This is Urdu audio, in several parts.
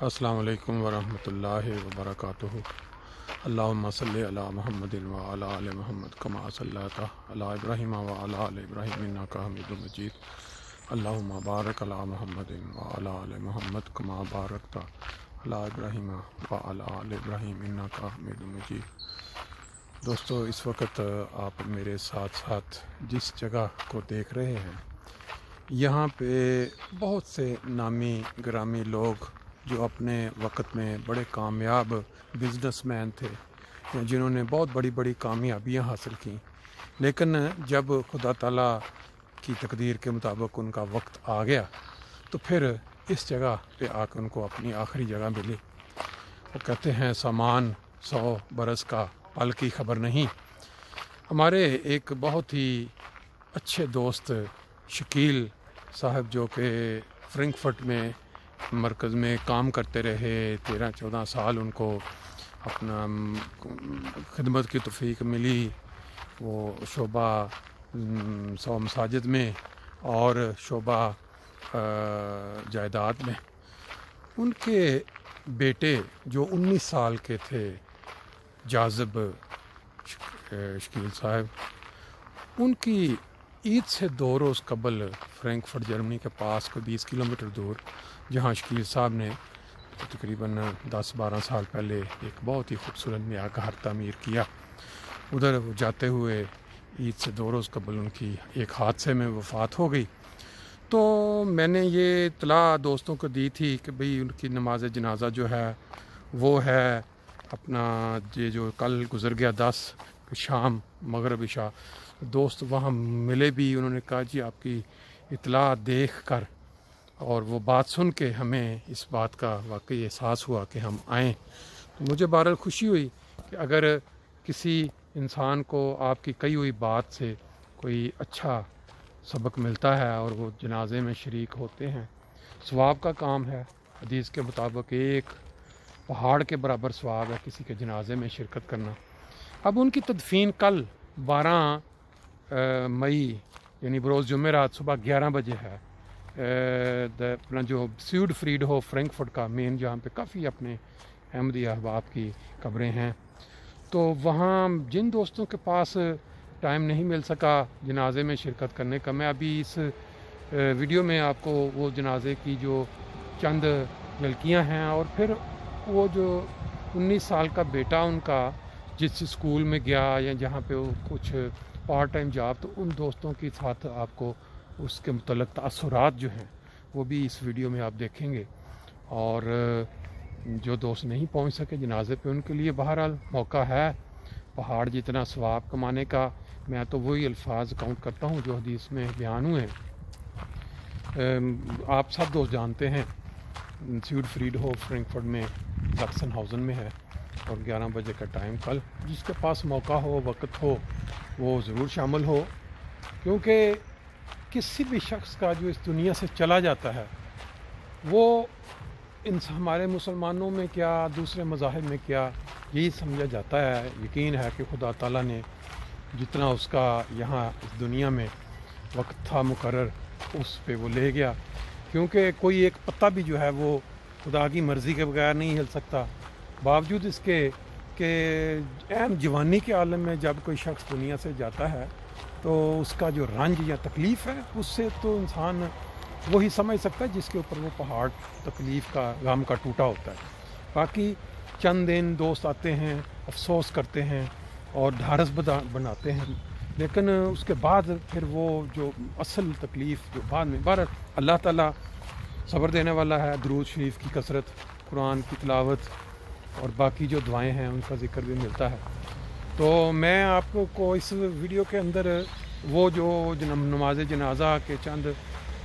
السلام علیکم ورحمۃ اللہ وبرکاتہ۔ اللہم صلی علی محمد وعلی آل محمد کما صلیت علی ابراہیم وعلی آل ابراہیم انک حمید مجید۔ اللہم بارک علی محمد وعلی آل محمد کما بارکت علی ابراہیم وعلی آل ابراہیم انک حمید مجید۔ دوستو، اس وقت آپ میرے ساتھ ساتھ جس جگہ کو دیکھ رہے ہیں، یہاں پہ بہت سے نامی گرامی لوگ جو اپنے وقت میں بڑے کامیاب بزنس مین تھے، جنہوں نے بہت بڑی بڑی کامیابیاں حاصل کیں، لیکن جب خدا تعالیٰ کی تقدیر کے مطابق ان کا وقت آ گیا تو پھر اس جگہ پہ آ کے ان کو اپنی آخری جگہ ملی۔ وہ کہتے ہیں سامان 100 برس کا پل کی خبر نہیں۔ ہمارے ایک بہت ہی اچھے دوست شکیل صاحب، جو کہ فرینکفرٹ میں مرکز میں کام کرتے رہے، 13-14 سال ان کو اپنا خدمت کی توفیق ملی، وہ شعبہ 100 مساجد میں اور شعبہ جائیداد میں۔ ان کے بیٹے جو 19 سال کے تھے، جاذب شکیل صاحب، ان کی عید سے 2 روز قبل فرینکفرٹ جرمنی کے پاس کوئی 20 کلومیٹر دور، جہاں شکیل صاحب نے تقریباً 10-12 سال پہلے ایک بہت ہی خوبصورت میاں کا گھر تعمیر کیا، ادھر جاتے ہوئے عید سے 2 روز قبل ان کی ایک حادثے میں وفات ہو گئی۔ تو میں نے یہ اطلاع دوستوں کو دی تھی کہ بھئی ان کی نماز جنازہ جو ہے وہ ہے اپنا یہ جو کل گزر گیا 10 شام مغرب عشاء۔ دوست وہاں ملے بھی، انہوں نے کہا جی آپ کی اطلاع دیکھ کر اور وہ بات سن کے ہمیں اس بات کا واقعی احساس ہوا کہ ہم آئیں۔ تو مجھے بہرحال خوشی ہوئی کہ اگر کسی انسان کو آپ کی کہی ہوئی بات سے کوئی اچھا سبق ملتا ہے اور وہ جنازے میں شریک ہوتے ہیں، ثواب کا کام ہے۔ حدیث کے مطابق ایک پہاڑ کے برابر ثواب ہے کسی کے جنازے میں شرکت کرنا۔ اب ان کی تدفین کل 12 مئی یعنی بروز جمعرات صبح 11 بجے ہے، اپنا جو سیوڈ فریڈ ہو فرینکفرٹ کا مین، جہاں پہ کافی اپنے احمدی احباب کی قبریں ہیں۔ تو وہاں جن دوستوں کے پاس ٹائم نہیں مل سکا جنازے میں شرکت کرنے کا، میں ابھی اس ویڈیو میں آپ کو وہ جنازے کی جو چند جھلکیاں ہیں، اور پھر وہ جو 19 سال کا بیٹا ان کا جس اسکول میں گیا یا جہاں پہ وہ کچھ پارٹ ٹائم جاب، تو ان دوستوں کے ساتھ آپ کو اس کے متعلق تاثرات جو ہیں وہ بھی اس ویڈیو میں آپ دیکھیں گے۔ اور جو دوست نہیں پہنچ سکے جنازے پہ، ان کے لیے بہرحال موقع ہے پہاڑ جتنا ثواب کمانے کا۔ میں تو وہی الفاظ کاؤنٹ کرتا ہوں جو حدیث میں بیان ہوئے ہیں۔ آپ سب دوست جانتے ہیں سیوڈ فریڈ ہو فرینکفرٹ میں زکسن ہاؤزن میں ہے، اور 11 بجے کا ٹائم کل جس کے پاس موقع ہو وقت ہو وہ ضرور شامل ہو، کیونکہ کسی بھی شخص کا جو اس دنیا سے چلا جاتا ہے وہ ہمارے مسلمانوں میں کیا دوسرے مذاہب میں کیا یہی سمجھا جاتا ہے، یقین ہے کہ خدا تعالیٰ نے جتنا اس کا یہاں اس دنیا میں وقت تھا مقرر اس پہ وہ لے گیا، کیونکہ کوئی ایک پتا بھی جو ہے وہ خدا کی مرضی کے بغیر نہیں ہل سکتا۔ باوجود اس کے کہ اہم جوانی کے عالم میں جب کوئی شخص دنیا سے جاتا ہے تو اس کا جو رنج یا تکلیف ہے اس سے تو انسان وہی سمجھ سکتا ہے جس کے اوپر وہ پہاڑ تکلیف کا غم کا ٹوٹا ہوتا ہے۔ باقی چند دن دوست آتے ہیں، افسوس کرتے ہیں اور ڈھارس بناتے ہیں، لیکن اس کے بعد پھر وہ جو اصل تکلیف جو بعد میں اللہ تعالیٰ صبر دینے والا ہے۔ درود شریف کی کثرت، قرآن کی تلاوت اور باقی جو دعائیں ہیں ان کا ذکر بھی ملتا ہے۔ تو میں آپ کو اس ویڈیو کے اندر وہ جو نماز جنازہ کے چند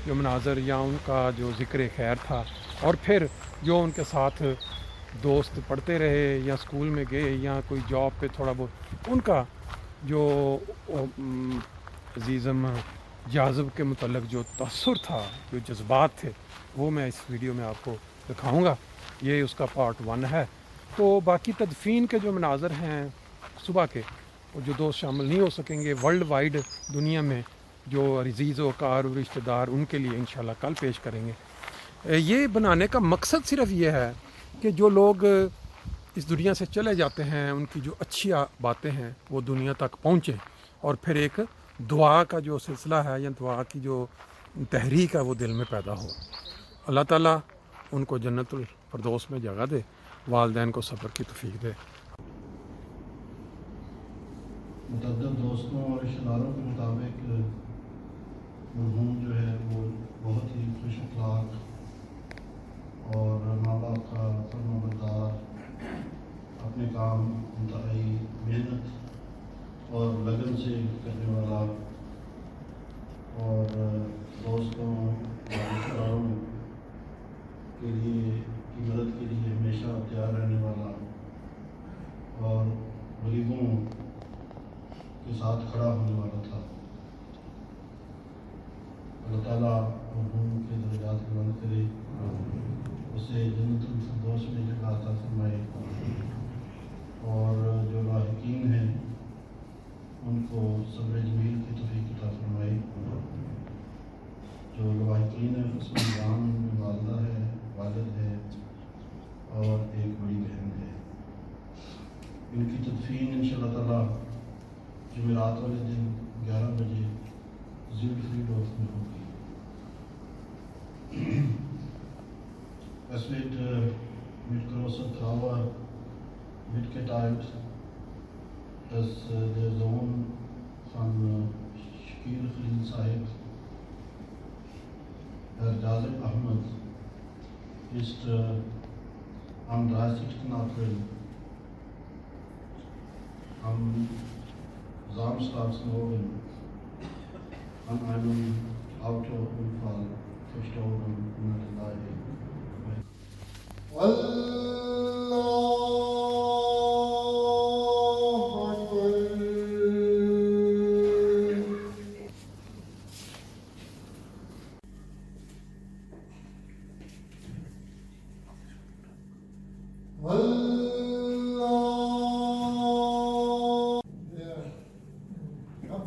جو مناظر یا ان کا جو ذکر خیر تھا، اور پھر جو ان کے ساتھ دوست پڑھتے رہے یا اسکول میں گئے یا کوئی جاب پہ تھوڑا بہت ان کا جو عزیزم جاذب کے متعلق جو تاثر تھا، جو جذبات تھے، وہ میں اس ویڈیو میں آپ کو دکھاؤں گا۔ یہ اس کا پارٹ 1 ہے۔ تو باقی تدفین کے جو مناظر ہیں صبح کے، اور جو دوست شامل نہیں ہو سکیں گے ورلڈ وائڈ دنیا میں جو عزیز و کار رشتہ دار، ان کے لیے انشاءاللہ کل پیش کریں گے۔ یہ بنانے کا مقصد صرف یہ ہے کہ جو لوگ اس دنیا سے چلے جاتے ہیں ان کی جو اچھی باتیں ہیں وہ دنیا تک پہنچیں، اور پھر ایک دعا کا جو سلسلہ ہے یا دعا کی جو تحریک ہے وہ دل میں پیدا ہو۔ اللہ تعالیٰ ان کو جنت الفردوس میں جگہ دے، والدین کو صبر کی توفیق دے۔ متعدد دوستوں اور رشتہ داروں کے مطابق مرحوم جو ہے وہ بہت ہی خوش اخلاق اور ماں باپ کا فرما بردار، اپنے کام انتہائی محنت اور لگن سے کرنے والا، اور دوستوں اور رشتہ داروں کے لیے کی مدد کے لیے ہمیشہ تیار رہنے والا، اور غریبوں کے ساتھ کھڑا ہونے والا تھا۔ اللہ تعالیٰ مرحوم کے درجات بلند کرے، اسے جنت الفردوس میں جگہ عطا فرمائے، اور جو لاحقین ہیں ان کو صبر جمیل کی توفیق عطا فرمائے۔ جو لاحقین ہیں اس میں جان میں والدہ ہے، والد ہے اور ایک بڑی بہن ہے۔ ان کی تدفین انشاءاللہ تعالیٰ جمعرات والے دن 11 بجے Südfriedhof میں ہوگی۔ Es wird mit großer Trauer mitgeteilt, dass der Sohn von Shakil Khalil Sahib, Herr Jazib Ahmed, ist am 30. April am Samstagsmorgen an einem Autounfall verstorben.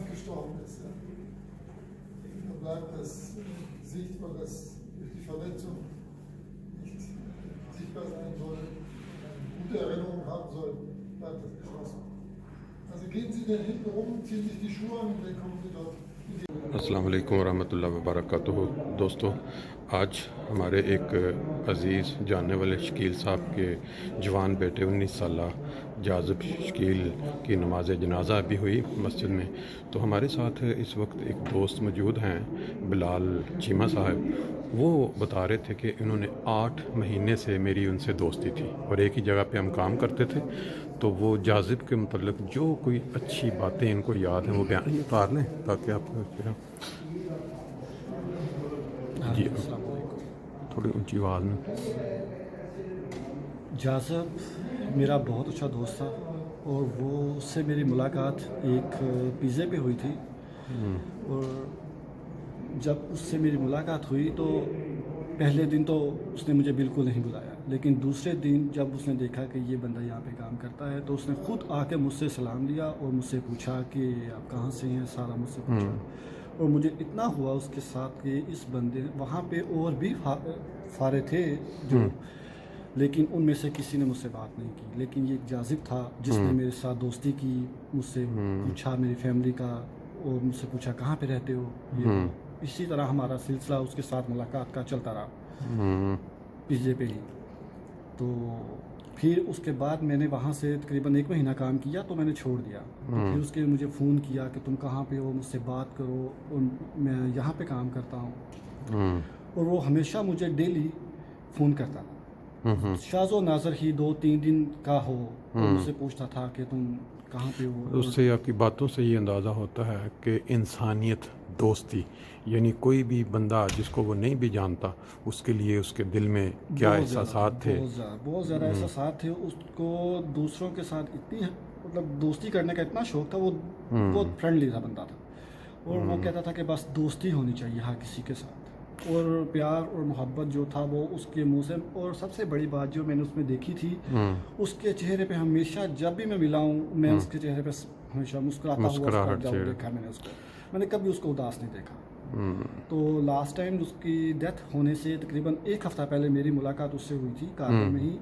Gestorben ist. Ja. Da bleibt das sichtbar, dass durch die Verletzung nicht sichtbar sein soll, gute Erinnerungen haben soll, bleibt das geschlossen. Also gehen Sie dann hinten rum, ziehen sich die Schuhe an und dann kommen Sie dort. السلام علیکم ورحمۃ اللہ وبرکاتہ۔ دوستو، آج ہمارے ایک عزیز جاننے والے شکیل صاحب کے جوان بیٹے 19 سالہ جاذب شکیل کی نماز جنازہ بھی ہوئی مسجد میں۔ تو ہمارے ساتھ اس وقت ایک دوست موجود ہیں، بلال چیمہ صاحب۔ وہ بتا رہے تھے کہ انہوں نے 8 مہینے سے میری ان سے دوستی تھی اور ایک ہی جگہ پہ ہم کام کرتے تھے۔ تو وہ جاذب کے متعلق جو کوئی اچھی باتیں ان کو یاد ہیں وہ بیان اتار لیں تاکہ آپ جی تھوڑی اونچی آواز میں۔ جاذب میرا بہت اچھا دوست تھا، اور وہ اس سے میری ملاقات ایک پیزے پہ ہوئی تھی، اور جب اس سے میری ملاقات ہوئی تو پہلے دن تو اس نے مجھے بالکل نہیں بلایا، لیکن دوسرے دن جب اس نے دیکھا کہ یہ بندہ یہاں پہ کام کرتا ہے تو اس نے خود آ کے مجھ سے سلام لیا اور مجھ سے پوچھا کہ آپ کہاں سے ہیں، سارا مجھ سے پوچھا۔ اور مجھے اتنا ہوا اس کے ساتھ کہ اس بندے وہاں پہ اور بھی فارے تھے جو، لیکن ان میں سے کسی نے مجھ سے بات نہیں کی، لیکن یہ جاذب تھا جس نے میرے ساتھ دوستی کی، مجھ سے پوچھا میری فیملی کا، اور مجھ سے پوچھا کہاں پہ رہتے ہو۔ اسی طرح ہمارا سلسلہ اس کے ساتھ ملاقات کا چلتا رہا پیزے پہ ہی۔ تو پھر اس کے بعد میں نے وہاں سے تقریباً 1 مہینہ کام کیا تو میں نے چھوڑ دیا۔ پھر اس کے مجھے فون کیا کہ تم کہاں پہ ہو، مجھ سے بات کرو، اور میں یہاں پہ کام کرتا ہوں۔ اور وہ ہمیشہ مجھے ڈیلی فون کرتا تھا، شاز و ناظر ہی 2-3 دن کا ہو، اور مجھ سے پوچھتا تھا کہ تم کہاں پہ ہو۔ اس سے آپ کی باتوں سے یہ اندازہ ہوتا ہے کہ انسانیت، دوستی، یعنی کوئی بھی بندہ جس کو وہ نہیں بھی جانتا اس کے لیے اس کے دل میں کیا احساسات تھے، بہت زیادہ احساسات تھے۔ اس کو دوسروں کے ساتھ اتنی مطلب دوستی کرنے کا اتنا شوق تھا، وہ بہت فرینڈلی تھا بندہ تھا، اور وہ کہتا تھا کہ بس دوستی ہونی چاہیے ہر کسی کے ساتھ، اور پیار اور محبت جو تھا وہ اس کے منہ سے۔ اور سب سے بڑی بات جو میں نے اس میں دیکھی تھی، اس کے چہرے پہ ہمیشہ جب بھی میں ملا ہوں میں اس کے چہرے پہ ہمیشہ مسکراتا ہوا دیکھا میں نے اس کو، میں نے کبھی اس کو اداس نہیں دیکھا۔ تو لاسٹ ٹائم اس کی ڈیتھ ہونے سے تقریباً 1 ہفتہ پہلے میری ملاقات اس سے ہوئی تھی کارگل میں ہی،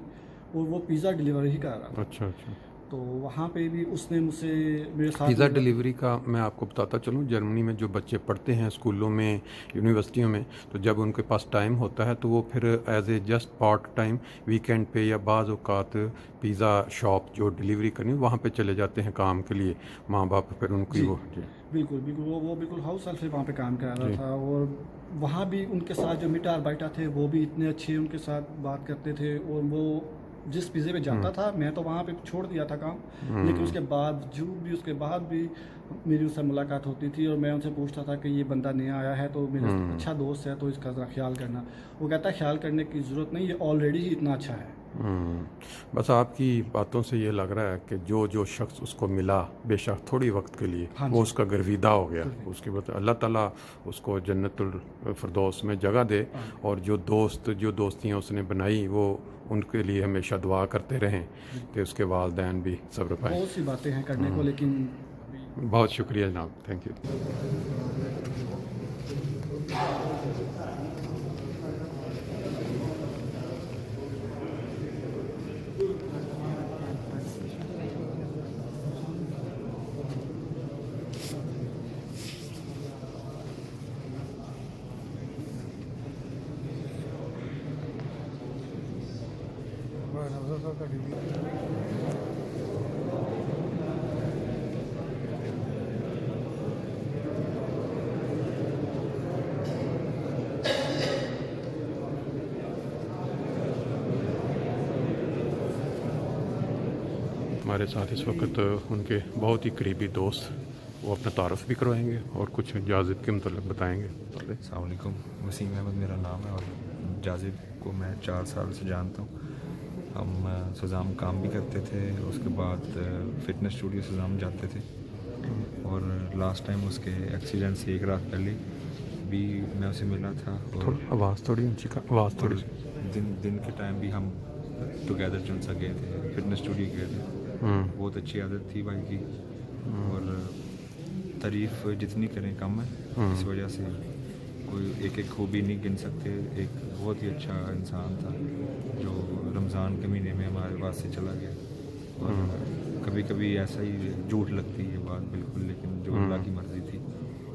اور وہ پیزا ڈلیوری ہی کر رہا تھا. اچھا اچھا. تو وہاں پہ بھی اس نے مجھ سے میرے ساتھ پیزا ڈلیوری کا میں آپ کو بتاتا چلوں، جرمنی میں جو بچے پڑھتے ہیں اسکولوں میں یونیورسٹیوں میں، تو جب ان کے پاس ٹائم ہوتا ہے تو وہ پھر as a just part time weekend پہ یا بعض اوقات پیزا شاپ جو ڈلیوری کرنی وہاں پہ چلے جاتے ہیں کام کے لیے. ماں باپ پھر ان کی جی وہ بالکل بالکل وہ بالکل ہاؤس ہیلپ سے وہاں پہ کام کر رہا جی. تھا. اور وہاں بھی ان کے ساتھ جو میٹر بیٹا تھے وہ بھی اتنے اچھے ان کے ساتھ بات کرتے تھے. اور وہ جس پیزے پہ جاتا تھا میں تو وہاں پہ چھوڑ دیا تھا کام، لیکن اس کے بعد بھی میری اس سے ملاقات ہوتی تھی اور میں ان سے پوچھتا تھا کہ یہ بندہ نیا آیا ہے تو میرا اچھا دوست ہے تو اس کا ذرا خیال کرنا. وہ کہتا ہے خیال کرنے کی ضرورت نہیں، یہ آلریڈی ہی اتنا اچھا ہے. بس آپ کی باتوں سے یہ لگ رہا ہے کہ جو شخص اس کو ملا بے شک تھوڑی وقت کے لیے وہ اس کا گرویدہ ہو گیا. اس کے بعد اللہ تعالیٰ اس کو جنت الفردوس میں جگہ دے، اور جو دوستیاں اس نے بنائی وہ ان کے لیے ہمیشہ دعا کرتے رہیں کہ اس کے والدین بھی صبر پائیں. بہت سی باتیں ہیں کرنے کو لیکن بہت شکریہ جناب، تھینک یو. ہمارے ساتھ اس وقت ان کے بہت ہی قریبی دوست، وہ اپنا تعارف بھی کروائیں گے اور کچھ جازب کے متعلق بتائیں گے. السلام علیکم، وسیم احمد میرا نام ہے اور جازب کو میں 4 سال سے جانتا ہوں. ہم سزام کام بھی کرتے تھے، اس کے بعد فٹنس اسٹوڈیو سزام جاتے تھے. اور لاسٹ ٹائم اس کے ایکسیڈنٹ سے 1 رات پہلے بھی میں اسے ملا تھا. اور آواز تھوڑی اونچی کا، آواز تھوڑی دن کے ٹائم بھی ہم ٹوگیدر جنسا گئے تھے، فٹنس اسٹوڈیو گئے تھے. بہت اچھی عادت تھی بھائی کی، اور تعریف جتنی کریں کم ہے. اس وجہ سے کوئی ایک خوبی نہیں گن سکتے. ایک بہت ہی اچھا انسان تھا جو رمضان کے مہینے میں ہمارے پاس سے چلا گیا. اور کبھی کبھی ایسا ہی جھوٹ لگتی ہے بات بالکل، لیکن جو اللہ کی مرضی تھی،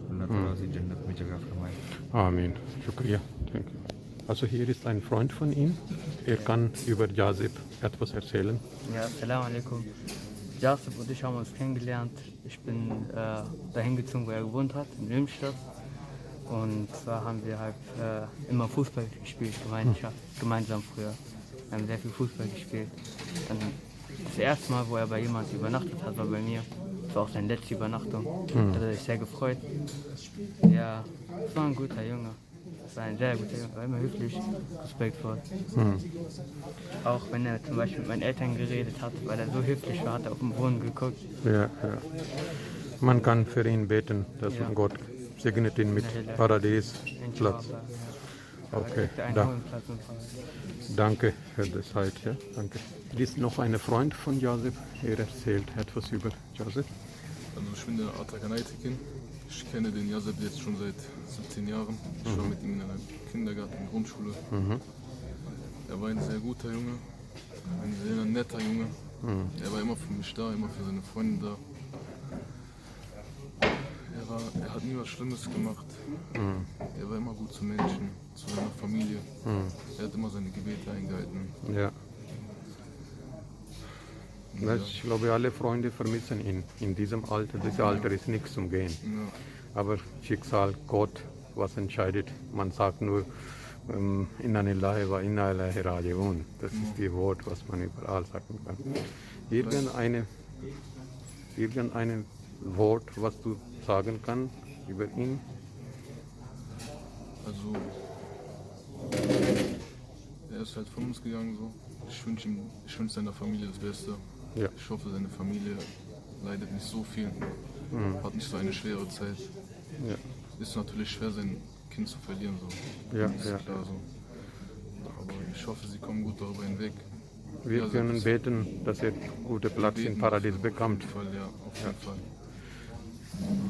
اللہ تعالیٰ اسے جنت میں جگہ فرمائے. آمین. شکریہ. Thank you. Also hier ist ein Freund von ihm. Kann über Jazib etwas erzählen. Ja, Assalamu alaikum. Jazib und ich haben uns kennengelernt. Ich bin dahin gezogen, wo er gewohnt hat, in Wilmstadt. Und zwar haben wir halt immer Fußball gespielt, gemeinsam früher. Wir haben sehr viel Fußball gespielt. Dann das erste Mal, wo er bei jemandem übernachtet hat, war bei mir. Das war auch seine letzte Übernachtung. Da hat er sich sehr gefreut. Ja, es war ein guter Junge. Es war ein sehr guter Junge, war immer höflich, respektvoll. Auch wenn er zum Beispiel mit meinen Eltern geredet hat, weil er so höflich war, hat er auf den Boden geguckt. Ja. Man kann für ihn beten, dass Gott segnet ihn mit Paradiesplatz. Okay, danke für die Zeit. Ja, danke. Ist noch ein Freund von Jazib. Er erzählt etwas über Jazib. Also ich bin der Atakan Aytekin. Ich kenne den Jazib jetzt schon seit 17 Jahren. Ich war mit ihm in einer Kindergarten, in Grundschule. Er war ein sehr guter Junge, ein sehr netter Junge. Er war immer für mich da, immer für seine Freunde da. Er hat nie was Schlimmes gemacht. Er war immer gut zu Menschen, zu seiner Familie. Er hat immer seine Gebete eingehalten. Ja. Ich glaube, alle Freunde vermissen ihn in diesem Alter. Dieses Alter ist nichts zum Gehen. Ja. Aber Schicksal, Gott, was entscheidet? Man sagt nur, Inna lillahi wa inna ilaihi raji'un. Das ist die Wort, was man überall sagen kann. Irgendein Wort, was du sagen kannst über ihn? Also, er ist halt von uns gegangen so. Ich wünsche seiner Familie das Beste. Ja. Ich hoffe, seine Familie leidet nicht so viel, hat nicht so eine schwere Zeit. Ja. Ist natürlich schwer, sein Kind zu verlieren, so. Ja, das ist klar so. Aber ich hoffe, sie kommen gut darüber hinweg. Wir können beten, dass er guten Platz im Paradies bekommt. Auf jeden Fall, ja, auf jeden Fall.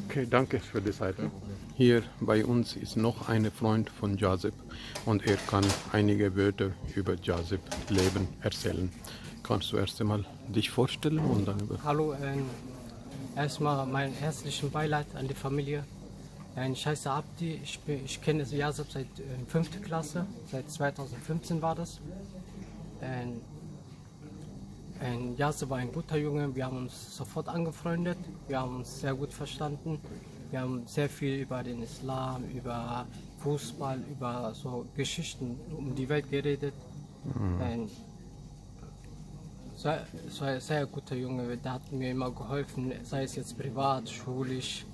Okay, danke für die Zeit. Kein Problem. Hier bei uns ist noch ein Freund von Jazib und er kann einige Wörter über Jazib Leben erzählen. Kannst du erst einmal dich vorstellen und dann über... Hallo, erstmal mein herzlichen Beileid an die Familie. Ich heiße Abdi, ich kenne Jazib seit 5. Klasse, seit 2015 war das. Jazib war ein guter Junge, wir haben uns sofort angefreundet, wir haben uns sehr gut verstanden. Wir haben sehr viel über den Islam, über Fußball, über so Geschichten um die Welt geredet. Sehr guter Junge, der hat mir immer geholfen, sei es jetzt privat, schulisch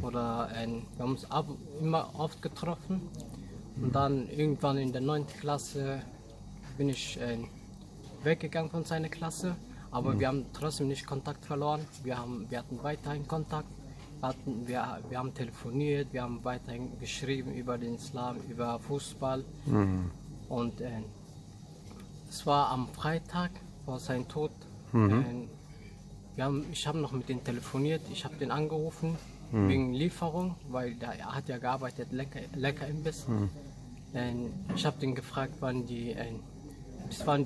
oder wir haben uns immer oft getroffen. Und dann irgendwann in der 9. Klasse bin ich weggegangen von seiner Klasse, aber wir haben trotzdem nicht Kontakt verloren. Wir hatten weiterhin Kontakt, wir haben telefoniert, wir haben weiterhin geschrieben über den Islam, über Fußball. Und es war am Freitag vor seinem Tod. Ich habe noch mit ihm telefoniert, ich habe den angerufen wegen Lieferung, weil er hat ja gearbeitet, lecker Imbiss. Ich habe den gefragt, wann die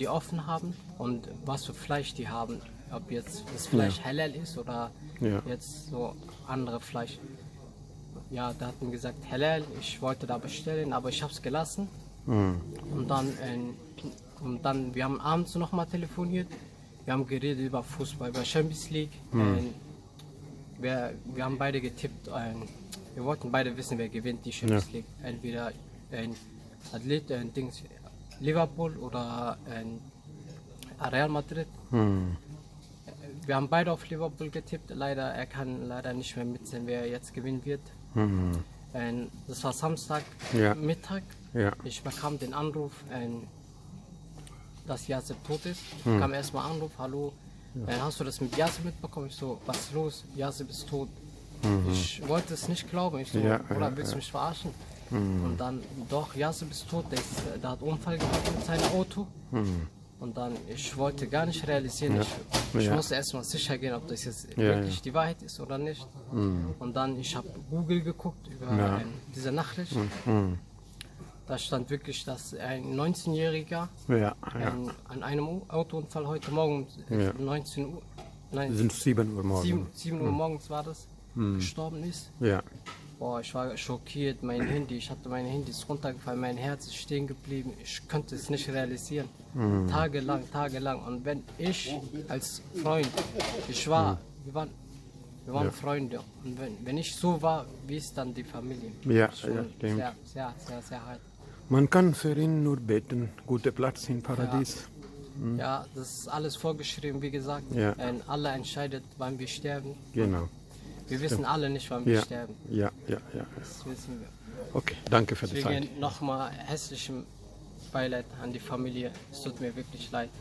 offen haben und was für Fleisch die haben. Ob jetzt das Fleisch halal ist oder jetzt so andere Fleisch. Ja, da hat mir gesagt halal, ich wollte da bestellen, aber ich habe es gelassen. Und dann, wir haben abends nochmal telefoniert, wir haben geredet über Fußball, über Champions League. Wir haben beide getippt, wir wollten beide wissen, wer gewinnt die Champions League. Entweder ein Athlet, Liverpool oder Real Madrid. Wir haben beide auf Liverpool getippt. Er kann leider nicht mehr mitsehen, wer jetzt gewinnen wird. Das war Samstag Mittag. Ja. Ich bekam den Anruf, dass Jazib tot ist. Ich bekam erstmal Anruf, hallo. Hast du das mit Jazib mitbekommen? Ich so, was ist los? Jazib ist tot. Ich wollte es nicht glauben. Ich so, oder willst du mich verarschen? Und dann, doch, Jazib ist tot, der hat Unfall gehabt mit seinem Auto. Und dann, ich wollte gar nicht realisieren, ich musste erstmal sicher gehen, ob das jetzt wirklich die Wahrheit ist oder nicht. Und dann, ich habe Google geguckt über diese Nachricht. Da stand wirklich, dass ein 19-Jähriger an einem Autounfall heute Morgen, 19 Uhr, nein, sind 7 Uhr morgens. 7 Uhr morgens war das, gestorben ist. Ja. Boah, ich war schockiert, ich hatte mein Handy ist runtergefallen, mein Herz ist stehen geblieben, ich konnte es nicht realisieren. Tagelang. Und wenn ich als Freund, wir waren Freunde. Und wenn ich so war, wie ist dann die Familie? Ja, Schon stimmt. sehr hart. Man kann für ihn nur beten, guter Platz im Paradies. Ja, das ist alles vorgeschrieben, wie gesagt. Allah entscheidet, wann wir sterben. Genau. Wir wissen alle nicht, wann wir sterben. Ja. Das wissen wir. Okay, danke für die Zeit. Deswegen nochmal hässlichem Beileid an die Familie. Es tut mir wirklich leid.